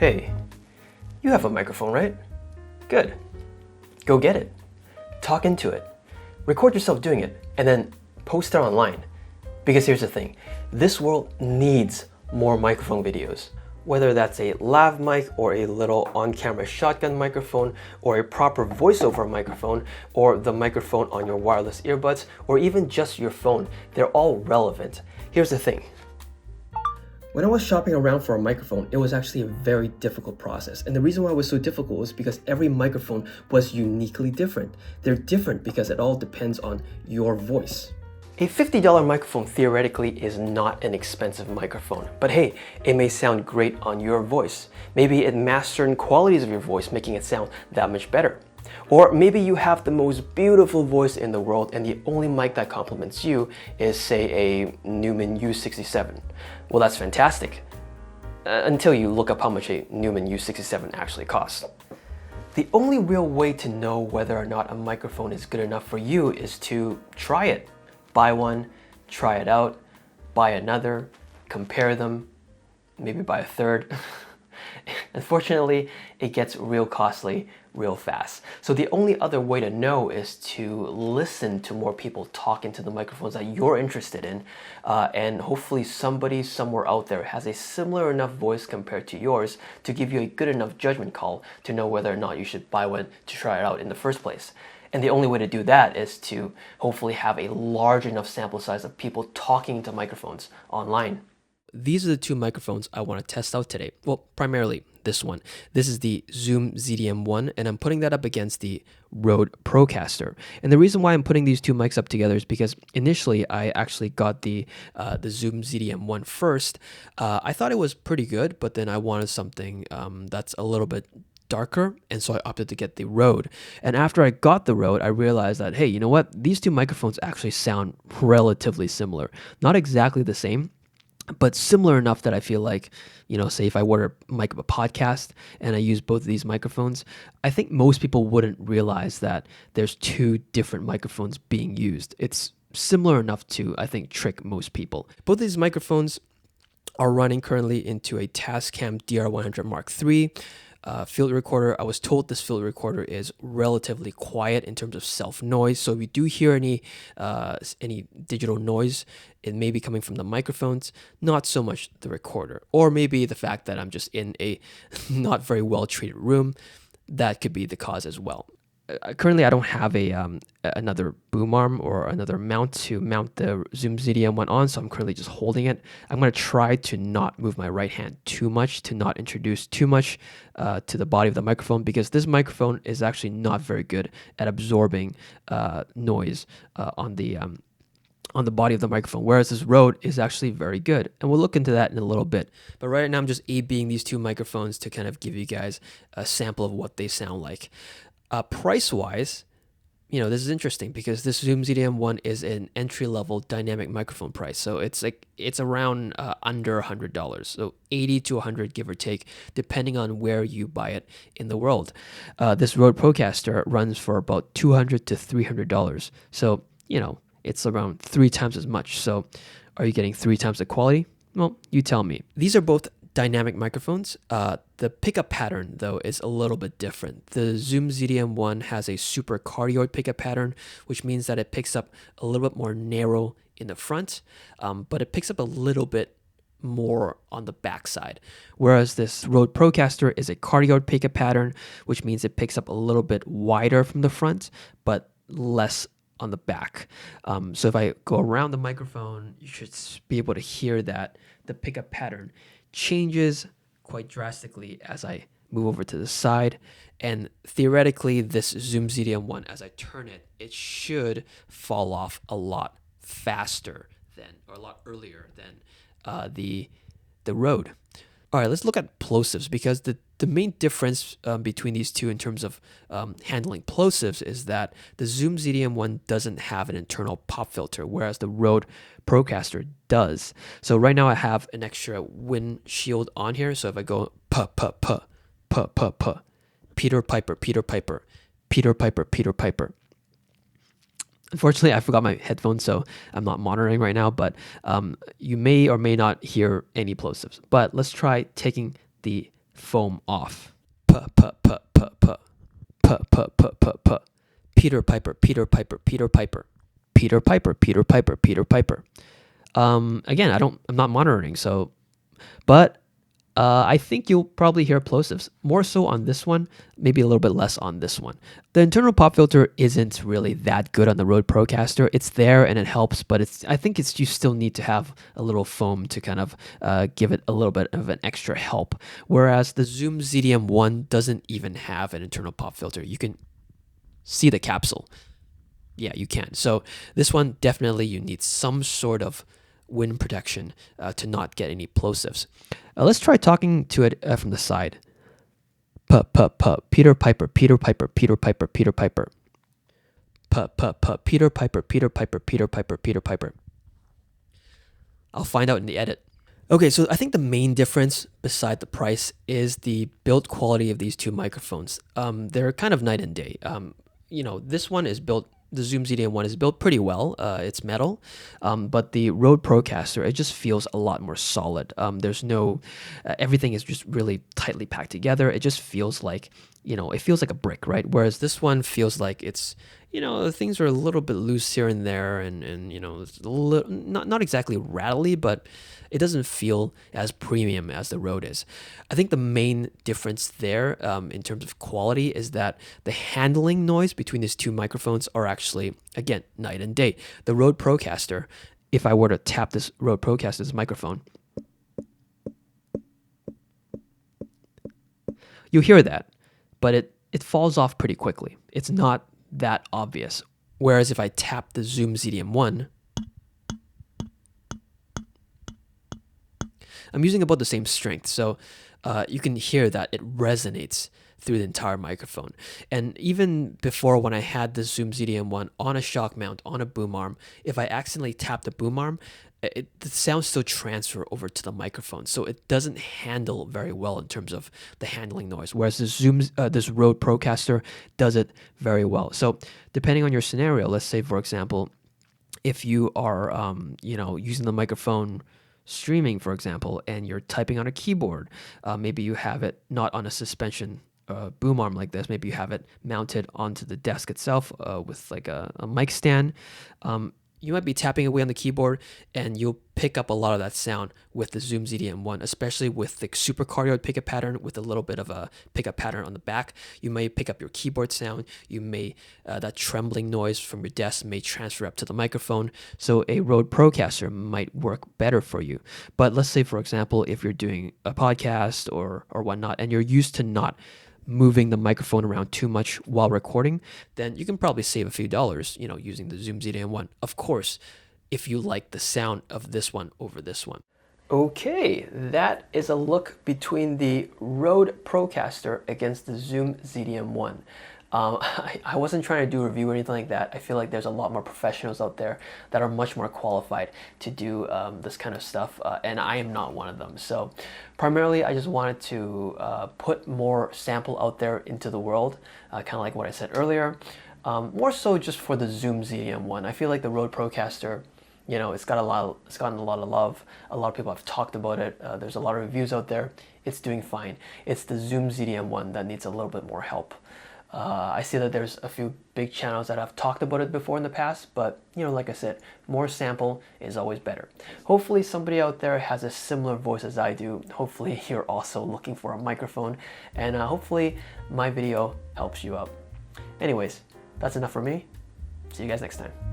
Hey, you have a microphone, right? Good. Go get it. Talk into it. Record yourself doing it, and then post it online. Because here's the thing, this world needs more microphone videos. Whether that's a lav mic or a little on-camera shotgun microphone or a proper voiceover microphone or the microphone on your wireless earbuds or even just your phone, they're all relevant. Here's the thing. When I was shopping around for a microphone, it was actually a very difficult process. And the reason why it was so difficult was because every microphone was uniquely different. They're different because it all depends on your voice. A $50 microphone theoretically is not an expensive microphone, but hey, it may sound great on your voice. Maybe it masks certain qualities of your voice, making it sound that much better. Or maybe you have the most beautiful voice in the world and the only mic that complements you is, say, a Neumann U67. Well, that's fantastic. Until you look up how much a Neumann U67 actually costs. The only real way to know whether or not a microphone is good enough for you is to try it. Buy one, try it out, buy another, compare them, maybe buy a third. Unfortunately, it gets real costly real fast. So the only other way to know is to listen to more people talk into the microphones that you're interested in, and hopefully somebody somewhere out there has a similar enough voice compared to yours to give you a good enough judgment call to know whether or not you should buy one to try it out in the first place. And the only way to do that is to hopefully have a large enough sample size of people talking into microphones online. These are the two microphones I want to test out today. Well, primarily this one. This is the Zoom ZDM-1, and I'm putting that up against the Rode Procaster. And the reason why I'm putting these two mics up together is because initially I actually got the Zoom ZDM-1 first. I thought it was pretty good, but then I wanted something that's a little bit darker, and so I opted to get the Rode. And after I got the Rode, I realized that, hey, you know what? These two microphones actually sound relatively similar. Not exactly the same, but similar enough that I feel like, you know, say if I were to mic up a podcast and I use both of these microphones, I think most people wouldn't realize that there's two different microphones being used. It's similar enough to, I think, trick most people. Both of these microphones are running currently into a Tascam DR100 Mark III. Field recorder. I was told this field recorder is relatively quiet in terms of self noise. So if you do hear any digital noise, it may be coming from the microphones, not so much the recorder, or maybe the fact that I'm just in a not very well treated room. That could be the cause as well. Currently, I don't have another boom arm or another mount to mount the Zoom ZDM-1 on, so I'm currently just holding it. I'm going to try to not move my right hand too much, to not introduce too much to the body of the microphone, because this microphone is actually not very good at absorbing noise on the body of the microphone, whereas this Rode is actually very good. And we'll look into that in a little bit. But right now, I'm just A/Bing these two microphones to kind of give you guys a sample of what they sound like. Price-wise, you know, this is interesting because this Zoom ZDM-1 is an entry-level dynamic microphone price. So it's around under $100. So 80 to 100, give or take, depending on where you buy it in the world. This Rode Procaster runs for about $200 to $300. So, you know, it's around 3 times as much. So are you getting 3 times the quality? Well, you tell me. These are both dynamic microphones. The pickup pattern, though, is a little bit different. The Zoom ZDM-1 has a super cardioid pickup pattern, which means that it picks up a little bit more narrow in the front, but it picks up a little bit more on the backside. Whereas this Rode Procaster is a cardioid pickup pattern, which means it picks up a little bit wider from the front, but less on the back. So if I go around the microphone, you should be able to hear that the pickup pattern changes quite drastically as I move over to the side. And theoretically, this Zoom ZDM-1, as I turn it, it should fall off a lot faster than, or a lot earlier than the Rode. All right, let's look at plosives, because the main difference between these two in terms of handling plosives is that the Zoom ZDM-1 doesn't have an internal pop filter, whereas the Rode Procaster does. So right now I have an extra windshield on here. So if I go Peter Piper, Peter Piper, Peter Piper, Peter Piper. Unfortunately, I forgot my headphones, so I'm not monitoring right now, but you may or may not hear any plosives. But let's try taking the foam off. Puh, puh, puh, puh, puh. Puh, puh, puh, puh, puh. Peter Piper, Peter Piper, Peter Piper. Peter Piper, Peter Piper, Peter Piper. Again, I'm not monitoring, so, but I think you'll probably hear plosives more so on this one, maybe a little bit less on this one. The internal pop filter isn't really that good on the Rode Procaster. It's there and it helps, but I think you still need to have a little foam to kind of give it a little bit of an extra help. Whereas the Zoom ZDM-1 doesn't even have an internal pop filter. You can see the capsule. Yeah, you can. So this one, definitely you need some sort of wind protection to not get any plosives. Let's try talking to it from the side. Puh, puh, puh. Peter Piper, Peter Piper, Peter Piper, Peter Piper. Puh, puh, puh. Peter Piper, Peter Piper, Peter Piper, Peter Piper. I'll find out in the edit. Okay, so I think the main difference beside the price is the build quality of these two microphones. They're kind of night and day. This one is built, the Zoom ZDM-1 is built pretty well. It's metal, but the Rode Procaster, it just feels a lot more solid. There's no, everything is just really tightly packed together. It just feels like, it feels like a brick, right? Whereas this one feels like it's, things are a little bit loose here and there, and it's a little, not exactly rattly, but it doesn't feel as premium as the Rode is. I think the main difference there in terms of quality is that the handling noise between these two microphones are actually, again, night and day. The Rode Procaster, if I were to tap this Rode Procaster's microphone, you hear that, but it falls off pretty quickly. It's not that obvious. Whereas if I tap the Zoom ZDM-1, I'm using about the same strength, so you can hear that it resonates through the entire microphone. And even before, when I had the Zoom ZDM-1 on a shock mount, on a boom arm, if I accidentally tap the boom arm, the sound still transfer over to the microphone, so it doesn't handle very well in terms of the handling noise. Whereas this Rode Procaster does it very well. So depending on your scenario, let's say for example, if you are using the microphone streaming, for example, and you're typing on a keyboard, maybe you have it not on a suspension boom arm like this. Maybe you have it mounted onto the desk itself with like a mic stand. You might be tapping away on the keyboard and you'll pick up a lot of that sound with the Zoom ZDM-1, especially with the supercardioid pickup pattern with a little bit of a pickup pattern on the back. You may pick up your keyboard sound. You may, that trembling noise from your desk may transfer up to the microphone. So a Rode Procaster might work better for you. But let's say, for example, if you're doing a podcast or whatnot, and you're used to not moving the microphone around too much while recording, then you can probably save a few dollars, using the Zoom ZDM-1. Of course, if you like the sound of this one over this one. Okay, that is a look between the Rode Procaster against the Zoom ZDM-1. I wasn't trying to do a review or anything like that. I feel like there's a lot more professionals out there that are much more qualified to do this kind of stuff, and I am not one of them. So primarily I just wanted to put more sample out there into the world, kind of like what I said earlier. More so just for the Zoom ZDM-1. I feel like the Rode Procaster, it's gotten a lot of love. A lot of people have talked about it. There's a lot of reviews out there. It's doing fine. It's the Zoom ZDM-1 that needs a little bit more help. I see that there's a few big channels that have talked about it before in the past, but like I said, more sample is always better. Hopefully somebody out there has a similar voice as I do. Hopefully you're also looking for a microphone, and hopefully my video helps you out. Anyways, that's enough for me. See you guys next time.